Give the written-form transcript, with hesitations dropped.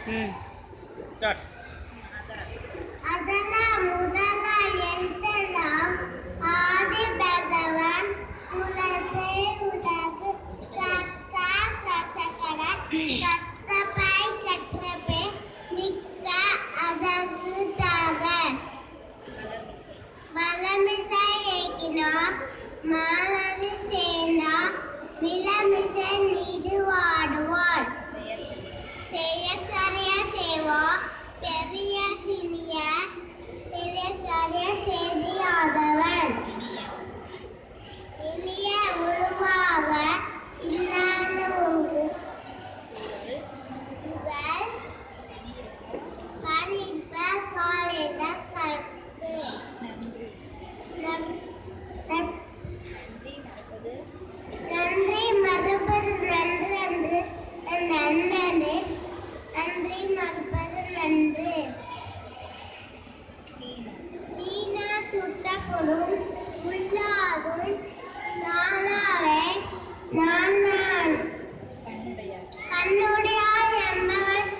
Start. அதெல்லாம் முதல எழுத்தெல்லாம் ஆதி பகவான் உலகே உலகு கத்தா கசகட கத்தபாய் கற்றபே நிக்க அதகு தாக பலமிசை ஏகினா மானது சேனா விலமிசை நீடு வாடுவாள் செய்யக்கரைய சேவா பெரிய சினிய சிறிய செய்தியாதவன் இனிய உருவாக இன்னாத புகழ் கணிப்ப காலிட கருத்து நன்றி மறுபது நன்று அன்று நன்னது நன்றி மறுபது நன்று வீணா சுட்டப்படும் உள்ளாதும் நாளாவே நான் கண்ணுடையாய் என்பவன்